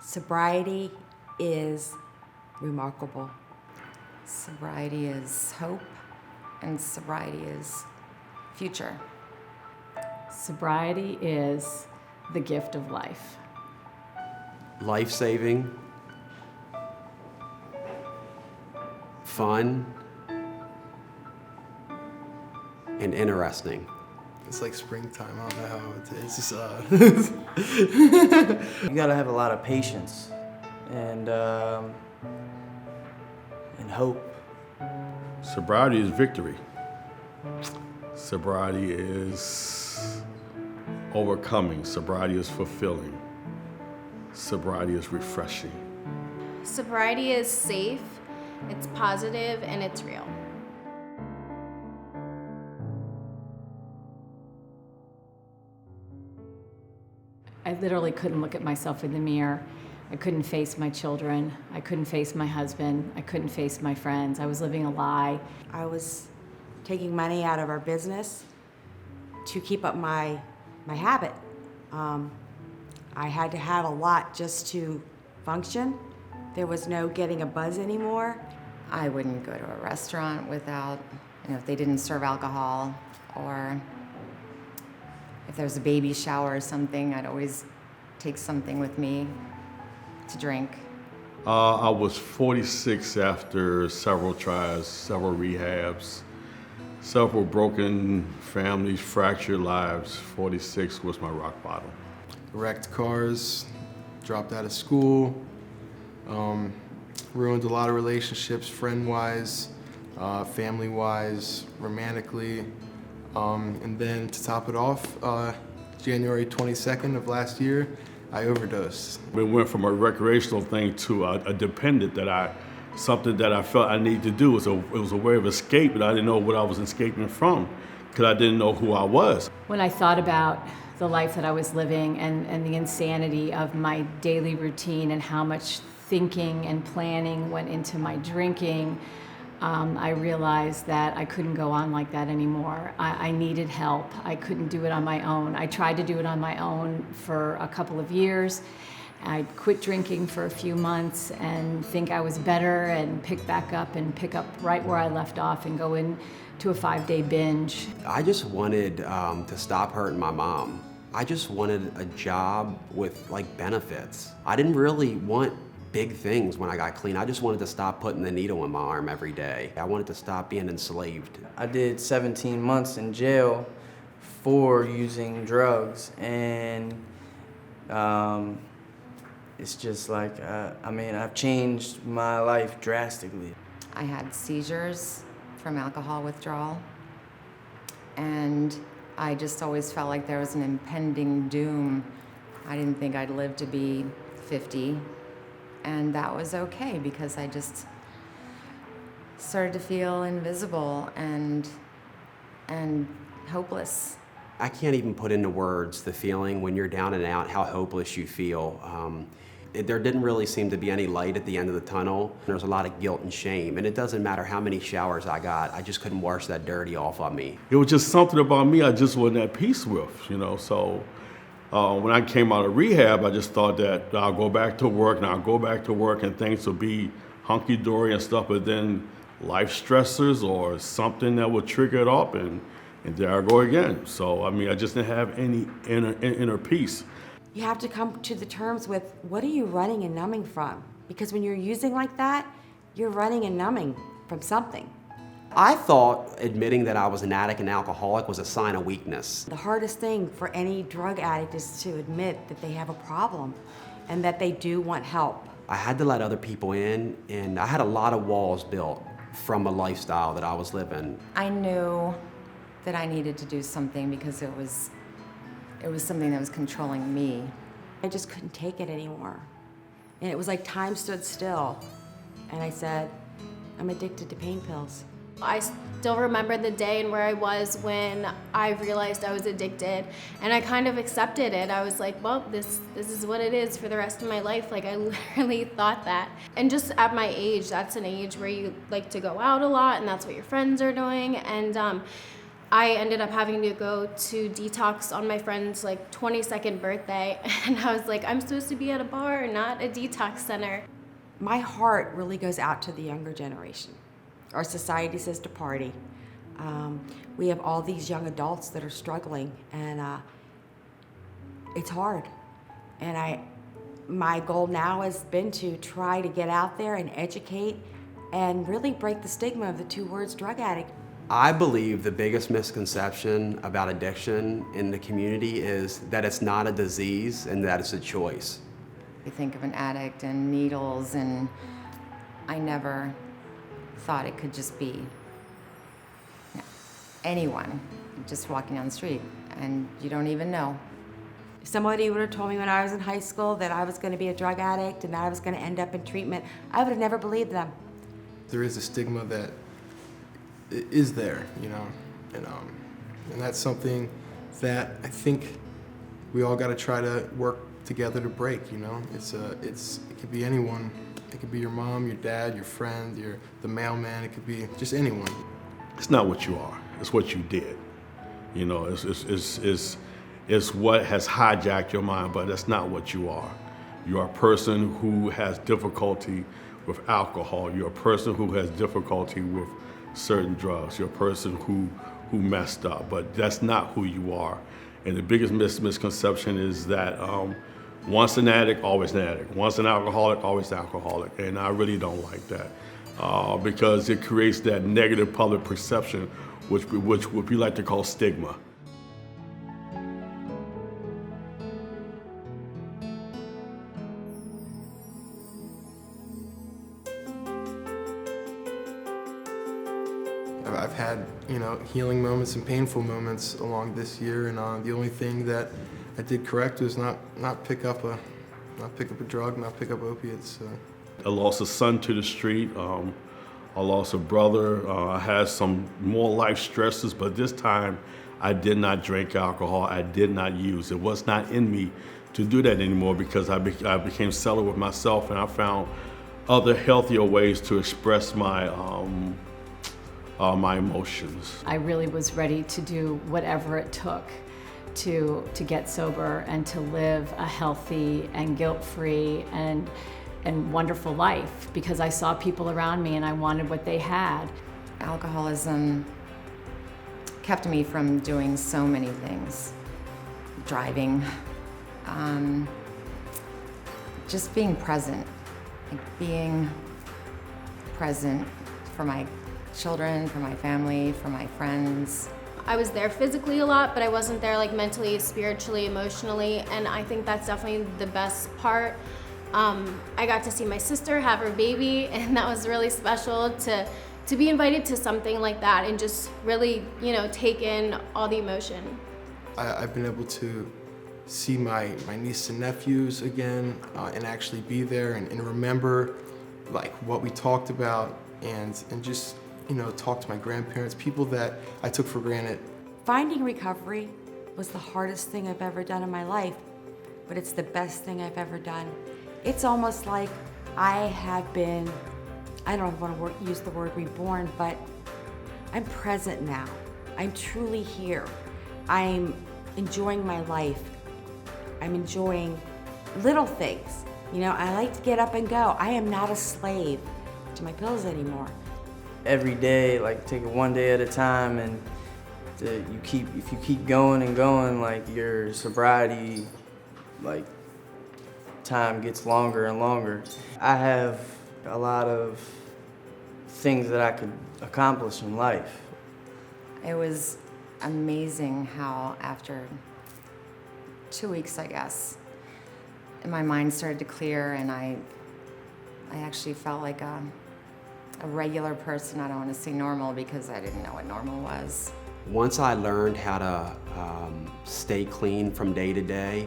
Sobriety is remarkable. Sobriety is hope, and sobriety is future. Sobriety is the gift of life. Life-saving, fun, and interesting. It's like springtime. I don't know how it is. You gotta have a lot of patience and hope. Sobriety is victory. Sobriety is overcoming. Sobriety is fulfilling. Sobriety is refreshing. Sobriety is safe, it's positive, and it's real. I literally couldn't look at myself in the mirror. I couldn't face my children. I couldn't face my husband. I couldn't face my friends. I was living a lie. I was taking money out of our business to keep up my habit. I had to have a lot just to function. There was no getting a buzz anymore. I wouldn't go to a restaurant without, if they didn't serve alcohol, or if there was a baby shower or something, I'd always take something with me to drink. I was 46 after several tries, several rehabs, several broken families, fractured lives. 46 was my rock bottom. Wrecked cars, dropped out of school, ruined a lot of relationships, friend-wise, family-wise, romantically. And then to top it off, January 22nd of last year, I overdosed. It went from a recreational thing to a dependent something that I felt I needed to do. It was a way of escape, but I didn't know what I was escaping from because I didn't know who I was. When I thought about the life that I was living and the insanity of my daily routine and how much thinking and planning went into my drinking, I realized that I couldn't go on like that anymore. I needed help. I couldn't do it on my own. I tried to do it on my own for a couple of years. I quit drinking for a few months and think I was better and pick back up and pick up right where I left off and go into a 5-day binge. I just wanted to stop hurting my mom. I just wanted a job with benefits. I didn't really want big things when I got clean. I just wanted to stop putting the needle in my arm every day. I wanted to stop being enslaved. I did 17 months in jail for using drugs, and it's just like, I've changed my life drastically. I had seizures from alcohol withdrawal, and I just always felt like there was an impending doom. I didn't think I'd live to be 50. And that was okay because I just started to feel invisible and hopeless. I can't even put into words the feeling when you're down and out, how hopeless you feel. There didn't really seem to be any light at the end of the tunnel. There was a lot of guilt and shame, and it doesn't matter how many showers I got, I just couldn't wash that dirty off of me. It was just something about me I just wasn't at peace with, so when I came out of rehab, I just thought that I'll go back to work and things will be hunky-dory and stuff, but then life stressors or something that would trigger it up, and there I go again. So, I just didn't have any inner peace. You have to come to the terms with, what are you running and numbing from? Because when you're using like that, you're running and numbing from something. I thought admitting that I was an addict and alcoholic was a sign of weakness. The hardest thing for any drug addict is to admit that they have a problem and that they do want help. I had to let other people in, and I had a lot of walls built from a lifestyle that I was living. I knew that I needed to do something because it was something that was controlling me. I just couldn't take it anymore. And it was like time stood still. And I said, I'm addicted to pain pills. I still remember the day and where I was when I realized I was addicted, and I kind of accepted it. I was like, well, this is what it is for the rest of my life. Like, I literally thought that. And just at my age, that's an age where you like to go out a lot, and that's what your friends are doing. And I ended up having to go to detox on my friend's like 22nd birthday, and I was like, I'm supposed to be at a bar, not a detox center. My heart really goes out to the younger generation. Our society says to party. We have all these young adults that are struggling, and it's hard. And my goal now has been to try to get out there and educate and really break the stigma of the two words drug addict. I believe the biggest misconception about addiction in the community is that it's not a disease and that it's a choice. You think of an addict and needles, and I never thought it could just be anyone just walking down the street, and you don't even know. If somebody would have told me when I was in high school that I was going to be a drug addict and that I was going to end up in treatment, I would have never believed them. There is a stigma that is there, and that's something that I think we all got to try to work together to break. It could be anyone. It could be your mom, your dad, your friend, the mailman. It could be just anyone. It's not what you are. It's what you did. It's what has hijacked your mind, but that's not what you are. You are a person who has difficulty with alcohol. You're a person who has difficulty with certain drugs. You're a person who messed up, but that's not who you are. And the biggest misconception is that once an addict, always an addict. Once an alcoholic, always alcoholic. And I really don't like that because it creates that negative public perception, which we like to call stigma. I've had, healing moments and painful moments along this year, and the only thing that I did correct was not pick up a drug, not pick up opiates. I lost a son to the street. I lost a brother. I had some more life stresses, but this time I did not drink alcohol. I did not use. It was not in me to do that anymore because I became settled with myself, and I found other healthier ways to express my emotions. I really was ready to do whatever it took to get sober and to live a healthy and guilt-free and wonderful life because I saw people around me and I wanted what they had. Alcoholism kept me from doing so many things. Driving, just being present, being present for my children, for my family, for my friends. I was there physically a lot, but I wasn't there like mentally, spiritually, emotionally, and I think that's definitely the best part. I got to see my sister have her baby, and that was really special to be invited to something like that and just really, take in all the emotion. I've been able to see my niece and nephews again and actually be there and remember like what we talked about and just talk to my grandparents, people that I took for granted. Finding recovery was the hardest thing I've ever done in my life, but it's the best thing I've ever done. It's almost like I have been, I don't want to use the word reborn, but I'm present now. I'm truly here. I'm enjoying my life. I'm enjoying little things. I like to get up and go. I am not a slave to my pills anymore. Every day, like take it one day at a time, and if you keep going and going, like your sobriety, like time gets longer and longer. I have a lot of things that I could accomplish in life. It was amazing how after 2 weeks, I guess, my mind started to clear, and I actually felt like a regular person. I don't want to say normal because I didn't know what normal was. Once I learned how to stay clean from day to day,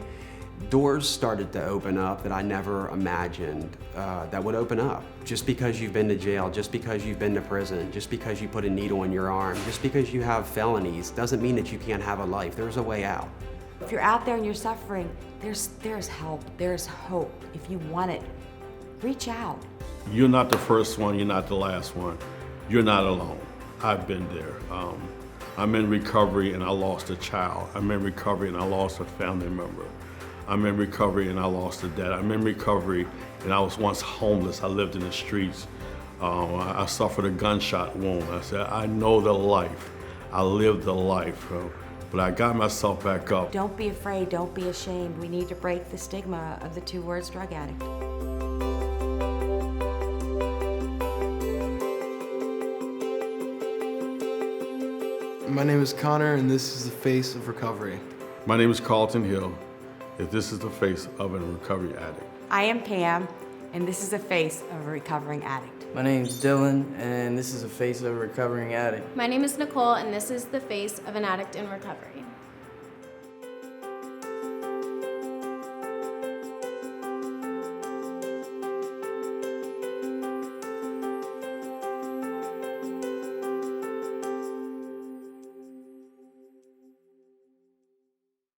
doors started to open up that I never imagined that would open up. Just because you've been to jail, just because you've been to prison, just because you put a needle in your arm, just because you have felonies, doesn't mean that you can't have a life. There's a way out. If you're out there and you're suffering, there's help, there's hope. If you want it, reach out. You're not the first one, you're not the last one. You're not alone. I've been there. I'm in recovery and I lost a child. I'm in recovery and I lost a family member. I'm in recovery and I lost a dad. I'm in recovery and I was once homeless. I lived in the streets. I suffered a gunshot wound. I said, I know the life. I lived the life. But I got myself back up. Don't be afraid, don't be ashamed. We need to break the stigma of the two words drug addict. My name is Connor, and this is the face of recovery. My name is Carlton Hill. If this is the face of a recovery addict. I am Pam, and this is the face of a recovering addict. My name's Dylan, and this is the face of a recovering addict. My name is Nicole, and this is the face of an addict in recovery.